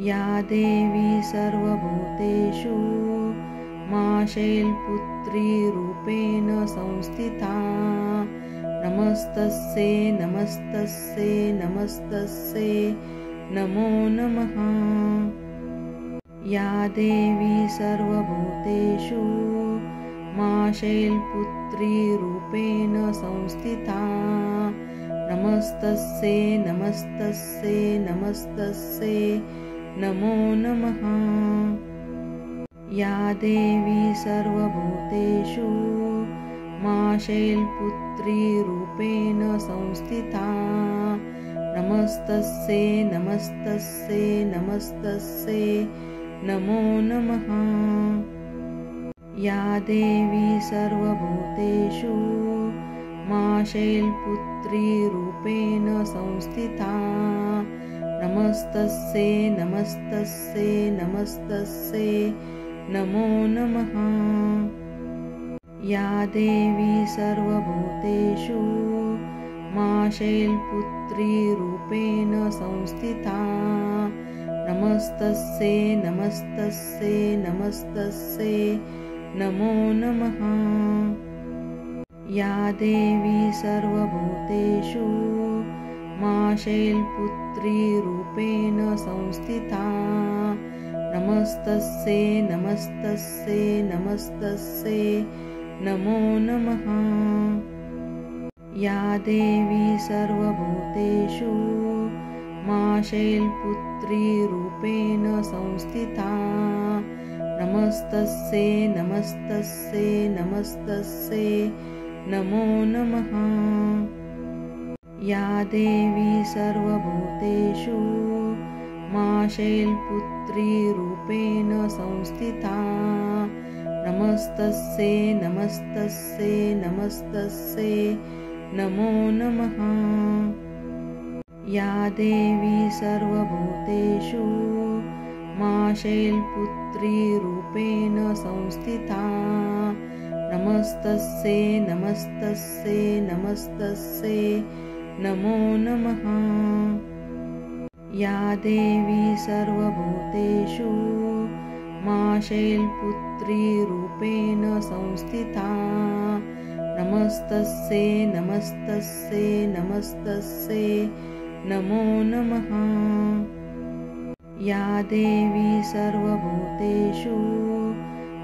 या देवी सर्वभूतेषु मा शैलपुत्री रूपेण संस्थिता। नमस्तस्यै नमस्तस्यै नमस्तस्यै नमो नमः। या देवी सर्वभूतेषु मा शैलपुत्री रूपेण संस्थिता। नमस्तस्यै नमस्तस्यै नमस्तस्यै नमो नमः। या देवी सर्वभूतेषु मा शैलपुत्री रूपेण संस्थिता। नमस्तस्यै नमस्तस्यै नमस्तस्यै नमो नमः। या देवी सर्वभूतेषु मा शैलपुत्री रूपेण संस्थिता। नमस्तस्यै नमस्तस्यै नमस्तस्यै नमो नमः। या देवी सर्वभूतेषु मा शैलपुत्री रूपेण संस्थिता। नमस्तस्यै नमस्तस्यै नमस्तस्यै नमो नमः। या देवी सर्वभूतेषु मा शैलपुत्री रूपेण संस्थिता। नमस्तस्यै नमस्तस्यै नमस्तस्यै नमो नमः। या देवी सर्वभूतेषु मा शैलपुत्री रूपेण संस्थिता। नमस्तस्यै नमस्तस्यै नमस्तस्यै नमो नमः। या देवी सर्वभूतेषु मा शैलपुत्री रूपेण संस्थिता। नमस्तस्यै नमस्तस्यै नमस्तस्यै नमो नमः। या देवी सर्वभूतेषु मा शैलपुत्री रूपेण संस्थिता। नमस्तस्यै नमस्तस्यै नमस्तस्यै नमो नमः। या देवी सर्वभूतेषु मा शैलपुत्री रूपेण संस्थिता। नमस्तस्यै नमस्तस्यै नमस्तस्यै नमो नमः। या देवी सर्वभूतेषु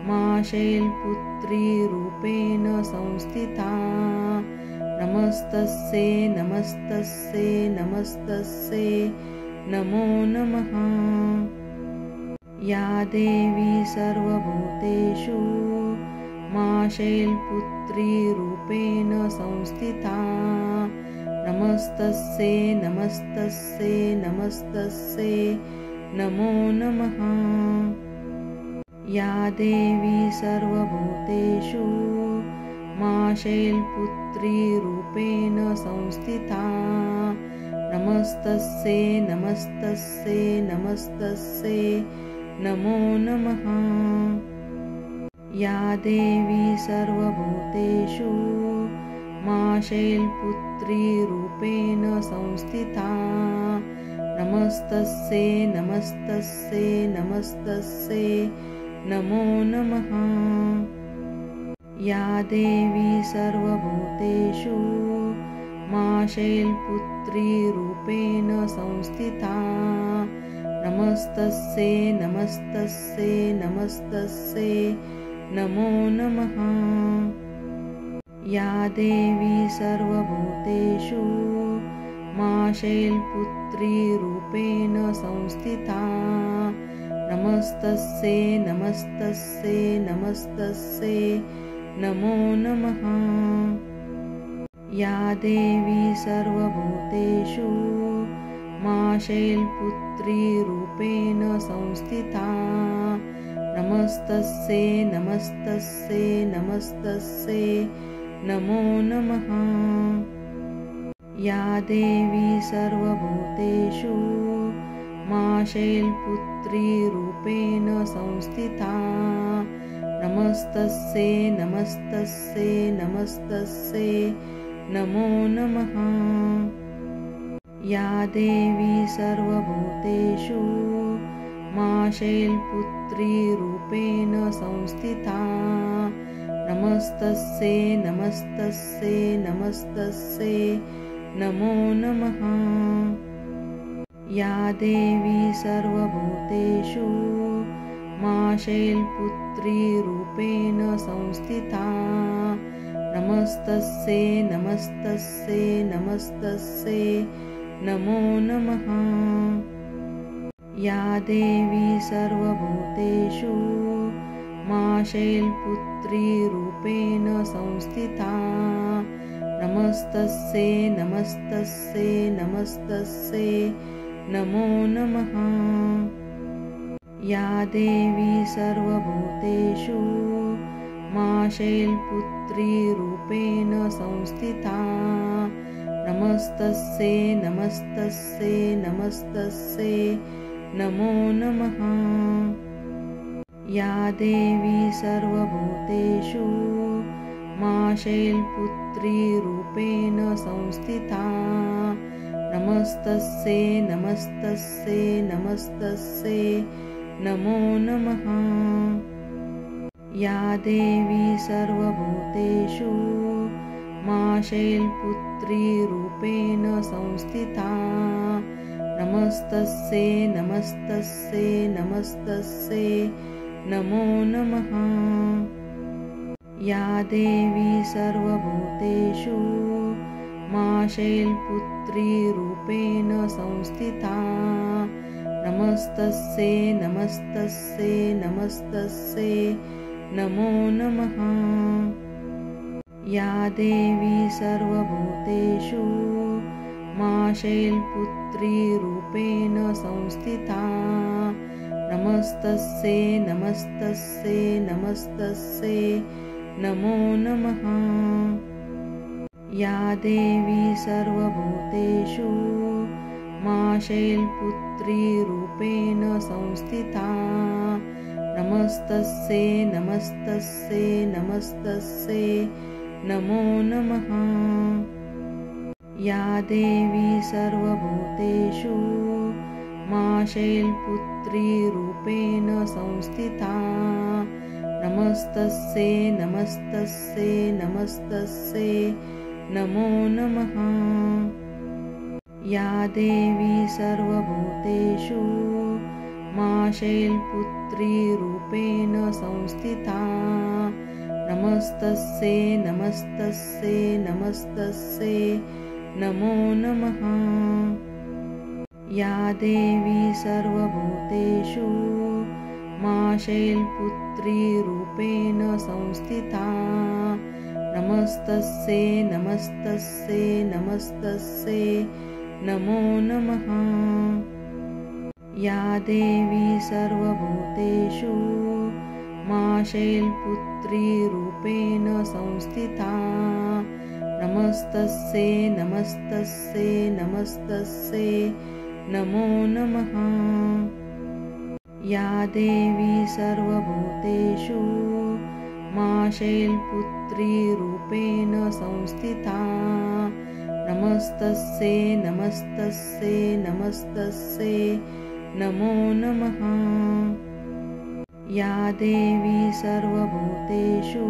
मा शैलपुत्री रूपेण संस्थिता। नमस्तस्यै नमस्तस्यै नमस्तस्यै नमो नमः। या देवी सर्वभूतेषु मा शैलपुत्री रूपेण संस्थिता। नमस्तस्यै नमस्तस्यै नमस्तस्यै नमो नमः। या देवी सर्वभूतेषु मा शैलपुत्री रूपेण संस्थिता। नमस्तस्यै नमस्तस्यै नमस्तस्यै नमो नमः। या देवी सर्वभूतेषु मा शैलपुत्री रूपेण संस्थिता। नमस्तस्यै नमस्तस्यै नमस्तस्यै नमो नमः। या देवी सर्वभूतेषु मा शैलपुत्री रूपेण संस्थिता। नमस्तस्यै नमस्तस्यै नमस्तस्यै नमो नमः। या देवी सर्वभूतेषु मा शैलपुत्री रूपेण संस्थिता। नमस्तस्यै नमस्तस्यै नमस्तस्यै नमो नमः। या देवी सर्वभूतेषु मा शैलपुत्री रूपेण संस्थिता। नमस्तस्यै नमस्तस्यै नमस्तस्यै नमो नमः। या देवी सर्वभूतेषु मा शैलपुत्री रूपेण संस्थिता। नमस्तस्यै नमस्तस्यै नमस्तस्यै नमो नमः। या देवी सर्वभूतेषु शैलपुत्री रूपेण संस्थिता। नमस्तस्यै नमस्तस्यै नमस्तस्यै नमो नमः। या देवी सर्वभूतेषु शैलपुत्री रूपेण संस्थिता। नमस्तस्यै नमस्तस्यै नमस्तस्यै नमो नमः। या देवी सर्वभूतेषु शैलपुत्री रूपेण संस्थिता। नमस्तस्यै नमस्तस्यै नमस्तस्यै नमो नमः। या देवी सर्वभूतेषु शैलपुत्री रूपेण संस्थिता। नमस्तस्यै नमस्तस्यै नमस्तस्यै नमो नमः। या देवी सर्वभूतेषु शैलपुत्री रूपेण संस्थिता। नमस्तस्यै नमस्तस्यै नमस्तस्यै नमो नमः। या देवी सर्वभूतेषु शैलपुत्री रूपेण संस्थिता। नमस्तस्यै नमस्तस्यै नमस्तस्यै नमो नमः। या देवी सर्वभूतेषु शैलपुत्री रूपेण संस्थिता। नमस्तस्यै नमस्तस्यै नमस्तस्यै नमो नमः। या देवी सर्वभूतेषु शैलपुत्री रूपेण संस्थिता। नमस्तस्यै नमस्तस्यै नमस्तस्यै नमो नमः। या देवी सर्वभूतेषु शैलपुत्री रूपेण संस्थिता। नमस्तस्यै नमस्तस्यै नमस्तस्यै नमो नमः। या देवी सर्वभूतेषु शैलपुत्री रूपेण संस्थिता। नमस्तस्यै नमस्तस्यै नमस्तस्यै नमो नमः। या देवी सर्वभूतेषु शैलपुत्री रूपेण संस्थिता। नमस्तस्यै नमस्तस्यै नमस्तस्यै नमो नमः। या देवी सर्वभूतेषु शैलपुत्री रूपेण संस्थिता। नमस्तस्यै नमस्तस्यै नमस्तस्यै नमो नमः। या देवी सर्वभूतेषु शैलपुत्री रूपेण संस्थिता। नमस्तस्यै नमस्तस्यै नमस्तस्यै नमो नमः। या देवी सर्वभूतेषु शैलपुत्री रूपेण संस्थिता। नमस्तस्यै नमस्तस्यै नमस्तस्यै नमो नमः। या देवी सर्वभूतेषु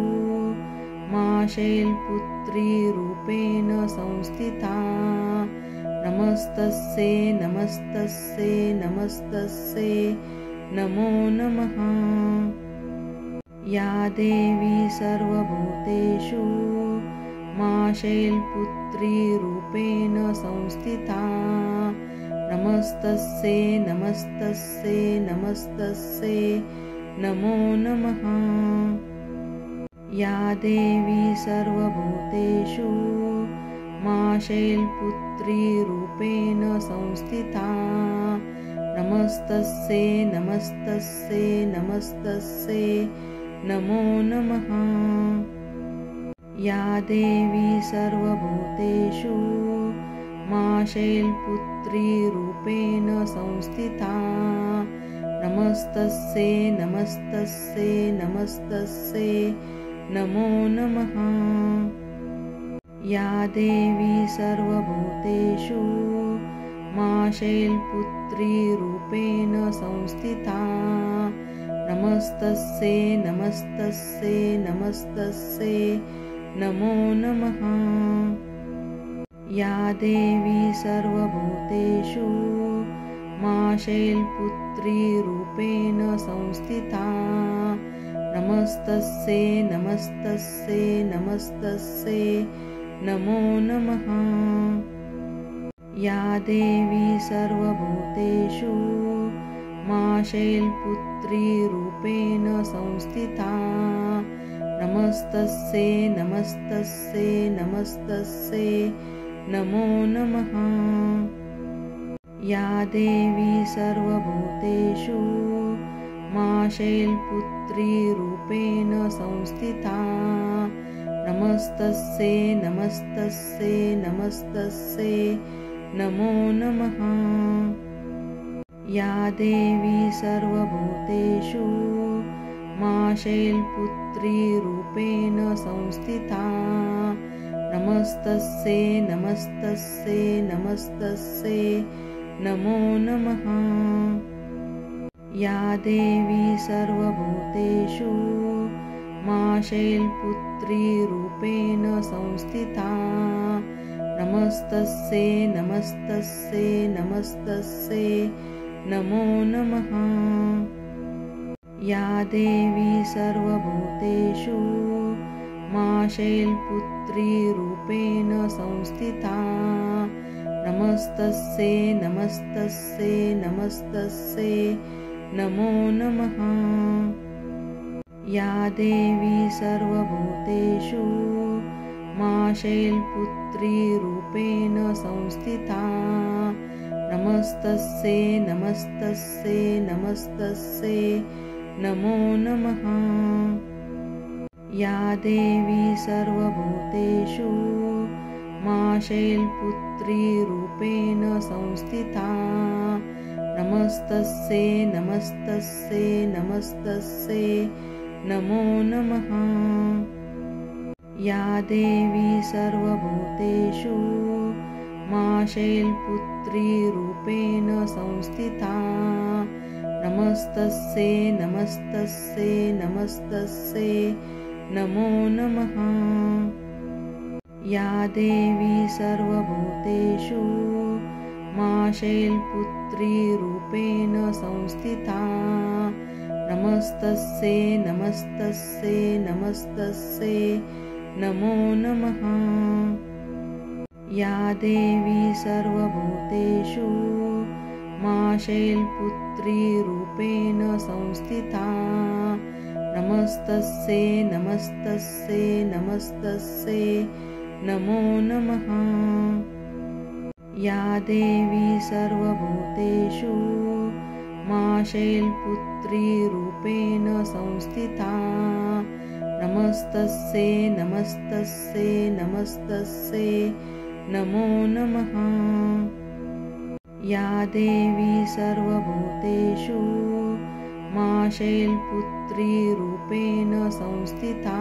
शैलपुत्री रूपेण संस्थिता। नमस्तस्यै नमस्तस्यै नमस्तस्यै नमो नमः। या देवी सर्वभूतेषु शैलपुत्री रूपेण संस्थिता। नमस्तस्यै नमस्तस्यै नमस्तस्यै नमो नमः। या देवी सर्वभूतेषु शैलपुत्री रूपेण संस्थिता। नमस्तस्यै नमस्तस्यै नमस्तस्यै नमो नमः। या देवी सर्वभूतेषु शैलपुत्री रूपेण संस्थिता। नमस्तस्यै नमस्तस्यै नमस्तस्यै नमो नमः। या देवी सर्वभूतेषु शैलपुत्री रूपेण संस्थिता। नमस्तस्यै नमस्तस्यै नमस्तस्यै नमो नमः। या देवी सर्वभूतेषु मा शैलपुत्री रूपेण संस्थिता नमस्तस्यै नमस्तस्यै नमस्तस्यै नमो नमः। या देवी सर्वभूतेषु मा शैलपुत्री रूपेण संस्थिता नमस्तस्यै नमस्तस्यै नमस्तस्यै नमो नमः। या देवी सर्वभूतेषु मा शैलपुत्री रूपेण संस्थिता नमस्तस्यै नमस्तस्यै नमस्तस्यै नमो नमः। या देवी सर्वभूतेषु मा शैलपुत्री रूपेण संस्थिता नमस्तस्यै नमस्तस्यै नमस्तस्यै नमो नमः। या देवी सर्वभूतेषु मा शैलपुत्री रूपेण संस्थिता नमस्तस्यै नमस्तस्यै नमस्तस्यै नमो नमः। या देवी सर्वभूतेषु मा शैलपुत्री रूपेण संस्थिता नमस्तस्यै नमस्तस्यै नमस्तस्यै नमो नमः। या देवी सर्वभूतेषु मा शैलपुत्री रूपेण संस्थिता नमस्तस्यै नमस्तस्यै नमस्तस्यै नमो नमः। या देवी सर्वभूतेषु मा शैलपुत्री रूपेण संस्थिता नमस्तस्यै नमस्तस्यै नमस्तस्यै नमो नमः। या देवी सर्वभूतेषु मा शैलपुत्री रूपेण संस्थिता नमस्तस्यै नमस्तस्यै नमस्तस्यै नमो नमः। या देवी सर्वभूतेषु मा शैलपुत्री रूपेण संस्थिता नमस्तस्यै नमस्तस्यै नमस्तस्यै नमो नमः। या देवी सर्वभूतेषु मा शैलपुत्री रूपेण संस्थिता नमस्तस्यै नमस्तस्यै नमस्तस्यै नमो नमः। या देवी सर्वभूतेषु मा शैलपुत्री रूपेण संस्थिता नमस्तस्यै नमस्तस्यै नमस्तस्यै नमो नमः। या देवी सर्वभूतेषु मा शैलपुत्री रूपेण संस्थिता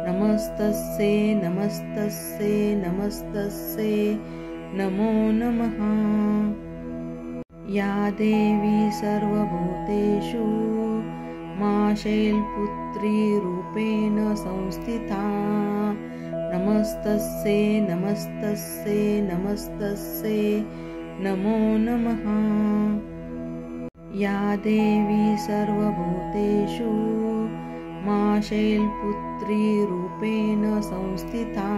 नमस्तस्यै नमस्तस्यै नमस्तस्यै नमो नमः। या देवी सर्वभूतेषु मा शैलपुत्री रूपेण संस्थिता नमस्तस्यै नमस्तस्यै नमस्तस्यै नमो नमः। या देवी सर्वभूतेषु मा शैलपुत्री रूपेण संस्थिता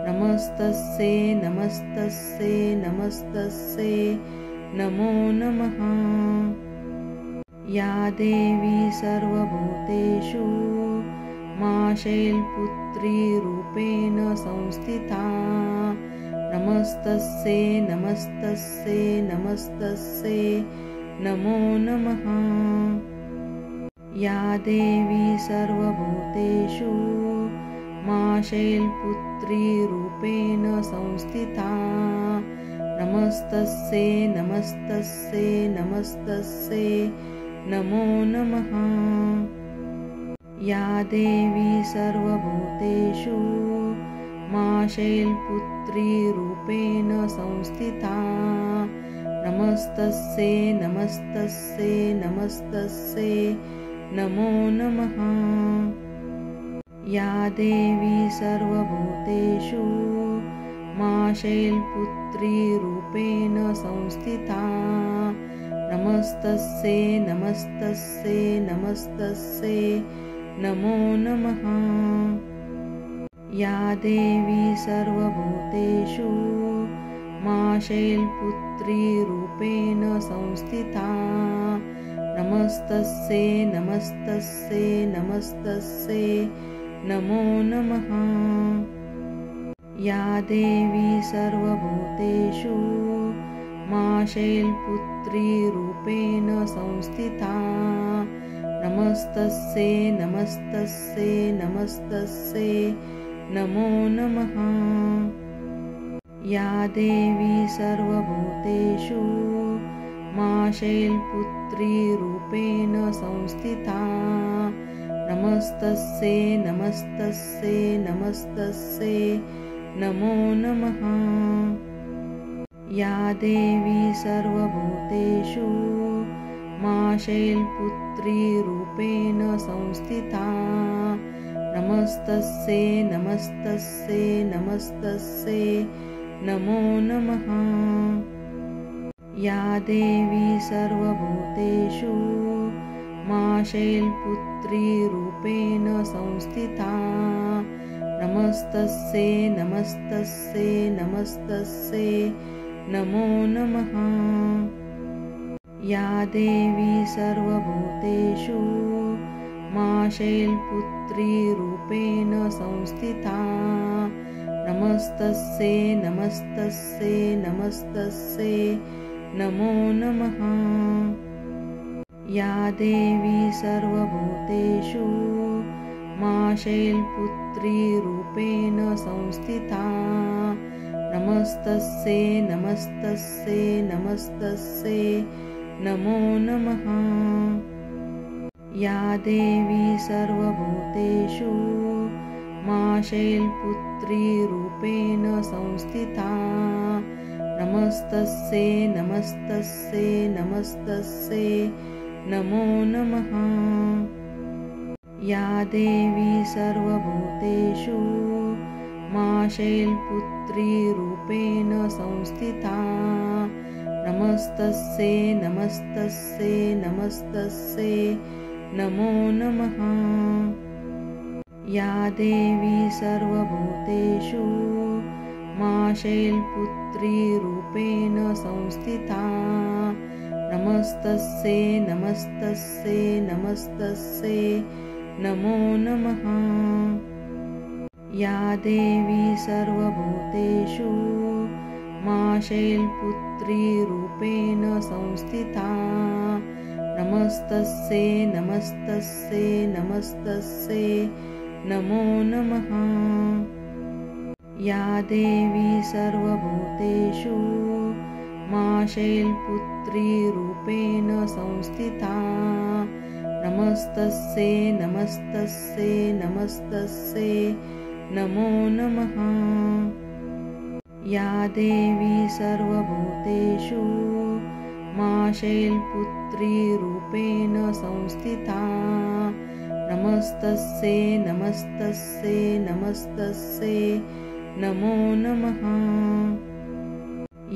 नमस्तस्यै नमस्तस्यै नमस्तस्यै नमो नमः। या देवी सर्वभूतेषु मा शैलपुत्री रूपेण संस्थिता नमस्तस्यै नमस्तस्यै नमस्तस्यै नमो नमः। या देवी सर्वभूतेषु मा शैलपुत्री रूपेण संस्थिता नमस्तस्यै नमस्तस्यै नमस्तस्यै नमो नमः। या देवी सर्वभूतेषु मा शैलपुत्री रूपेण संस्थिता नमस्तस्यै नमस्तस्यै नमस्तस्यै नमो नमः। या देवी सर्वभूतेषु मा शैलपुत्री रूपेण संस्थिता नमस्तस्यै नमस्तस्यै नमस्तस्यै नमो नमः। या देवी सर्वभूतेषु मा शैलपुत्री रूपेण संस्थिता नमस्तस्यै नमस्तस्यै नमस्तस्यै नमो नमः। या देवी सर्वभूतेषु मा शैलपुत्री रूपेण संस्थिता नमस्तस्यै नमस्तस्यै नमस्तस्यै नमो नमः। या देवी सर्वभूतेषु मा शैलपुत्री रूपेण संस्थिता नमस्तस्यै नमस्तस्यै नमस्तस्यै नमो नमः। या देवी सर्वभूतेषु मा शैलपुत्री रूपेण संस्थिता नमस्तस्यै नमस्तस्यै नमस्तस्यै नमो नमः। या देवी सर्वभूतेषु मा शैलपुत्री रूपेण संस्थिता नमस्तस्यै नमस्तस्यै नमस्तस्यै नमो नमः। या देवी सर्वभूतेषु मा शैलपुत्री रूपेण संस्थिता नमस्तस्यै नमस्तस्यै नमस्तस्यै नमो नमः। या देवी सर्वभूतेषु मा शैलपुत्री रूपेण संस्थिता नमस्तस्यै नमस्तस्यै नमस्तस्यै नमो नमः। या देवी सर्वभूतेषु मा शैलपुत्री रूपेण संस्थिता नमस्तस्यै नमस्तस्यै नमस्तस्यै नमो नमः। या देवी सर्वभूतेषु मा शैलपुत्री रूपेण संस्थिता नमस्तस्यै नमस्तस्यै नमस्तस्यै नमो नमः। या देवी सर्वभूतेषु मा शैलपुत्री रूपेण संस्थिता नमस्तस्यै नमस्तस्यै नमस्तस्यै नमो नमः। या देवी सर्वभूतेषु मा शैलपुत्री रूपेण संस्थिता नमस्तस्यै नमस्तस्यै नमस्तस्यै नमो नमः। या देवी सर्वभूतेषु मा शैलपुत्री रूपेण संस्थिता नमस्तस्यै नमस्तस्यै नमस्तस्यै नमो नमः। या देवी सर्वभूतेषु मा शैलपुत्री रूपेण संस्थिता नमस्तस्यै नमस्तस्यै नमस्तस्यै नमो नमः।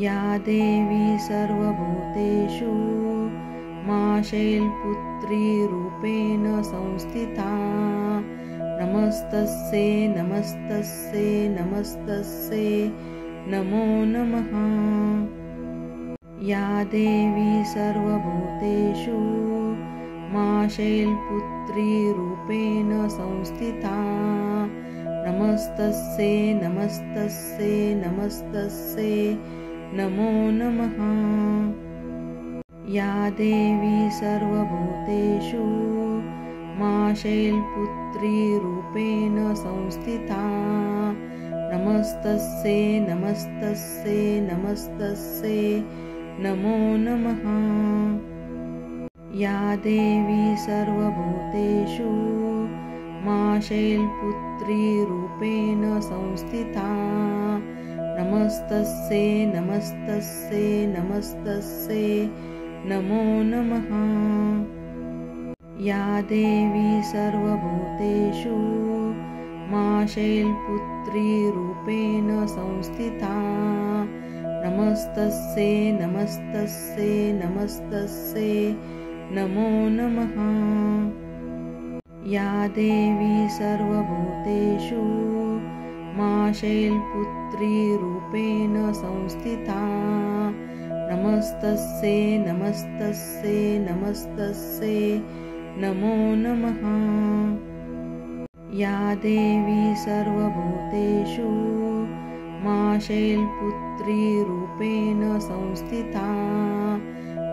या देवी सर्वभूतेषु मा शैलपुत्री रूपेण संस्थिता नमस्तस्यै नमस्तस्यै नमस्तस्यै नमो नमः। या देवी सर्वभूतेषु मा शैलपुत्री रूपेण संस्थिता नमस्तस्यै नमस्तस्यै नमस्तस्यै नमो नमः। या देवी सर्वभूतेषु मा शैलपुत्री रूपेण संस्थिता नमस्तस्यै नमस्तस्यै नमस्तस्यै नमो नमः। या देवी सर्वभूतेषु मा शैलपुत्री रूपेण संस्थिता नमस्तस्यै नमस्तस्यै नमस्तस्यै नमो नमः। या देवी सर्वभूतेषु मां शैलपुत्रीरूपेण संस्थिता। नमस्तस्यै नमस्तस्यै नमस्तस्यै नमो नमः। या देवी सर्वभूतेषु मां शैलपुत्रीरूपेण संस्थिता। नमस्तस्यै नमस्तस्यै नमस्तस्यै नमो नमः। या देवी सर्वभूतेषु मां शैलपुत्रीरूपेण संस्थिता।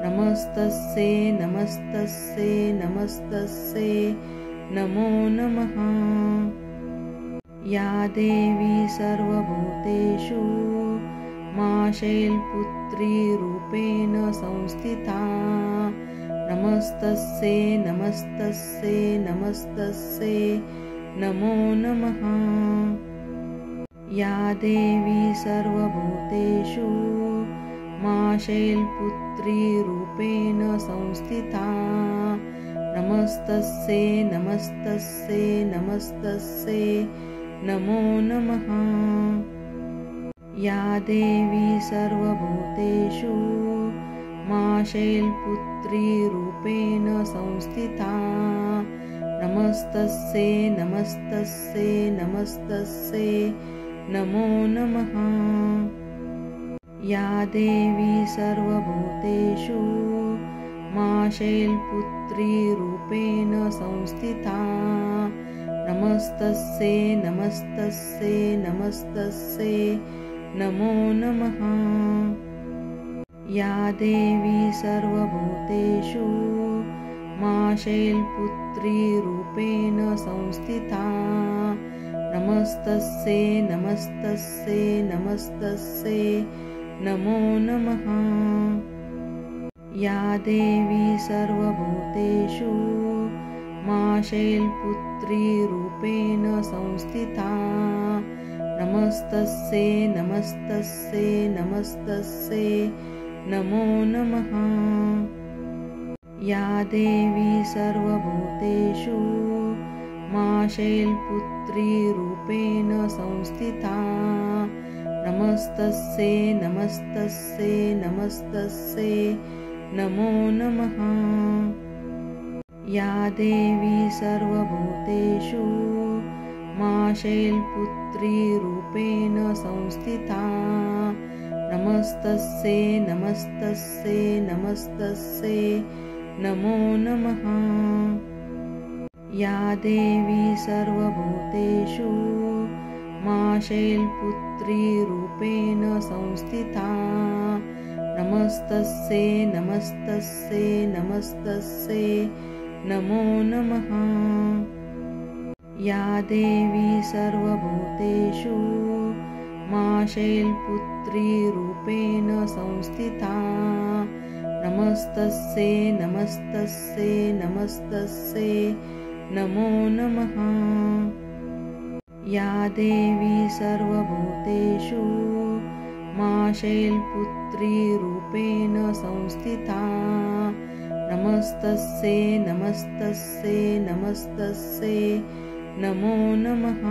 नमस्तस्यै नमस्तस्यै नमस्तस्यै नमो नमः। या देवी सर्वभूतेषु मां शैलपुत्रीरूपेण संस्थिता। नमस्तस्यै नमस्तस्यै नमस्तस्यै नमो नमः। या देवी सर्वभूतेषु मां शैलपुत्रीरूपेण संस्थिता। नमस्तस्यै नमस्तस्यै नमस्तस्यै नमो नमः। या देवी सर्वभूतेषु मां शैलपुत्रीरूपेण संस्थिता। नमस्तस्यै नमस्तस्यै नमस्तस्यै नमो नमः। या देवी सर्वभूतेषु मां शैलपुत्रीरूपेण संस्थिता। नमस्तस्यै नमस्तस्यै नमस्तस्यै नमो नमः। या देवी सर्वभूतेषु मां शैलपुत्रीरूपेण संस्थिता। नमस्तस्यै नमस्तस्यै नमस्तस्यै नमो नमः। या देवी सर्वभूतेषु मां शैलपुत्रीरूपेण संस्थिता। नमस्तस्यै नमस्तस्यै नमस्तस्यै नमो नमः। या देवी सर्वभूतेषु मां शैलपुत्रीरूपेण संस्थिता। नमस्तस्यै नमस्तस्यै नमस्तस्यै नमो नमः। या देवी सर्वभूतेषु मां शैलपुत्रीरूपेण संस्थिता। नमस्तस्यै नमस्तस्यै नमस्तस्यै नमो नमः। या देवी सर्वभूतेषु मां शैलपुत्रीरूपेण संस्थिता। नमस्तस्यै नमस्तस्यै नमस्तस्यै नमो नमः। या देवी सर्वभूतेषु मां शैलपुत्रीरूपेण संस्थिता। नमस्तस्यै नमस्तस्यै नमस्तस्यै नमो नमः। या देवी सर्वभूतेषु मां शैलपुत्रीरूपेण संस्थिता। नमस्तस्यै नमस्तस्यै नमस्तस्यै नमो नमः।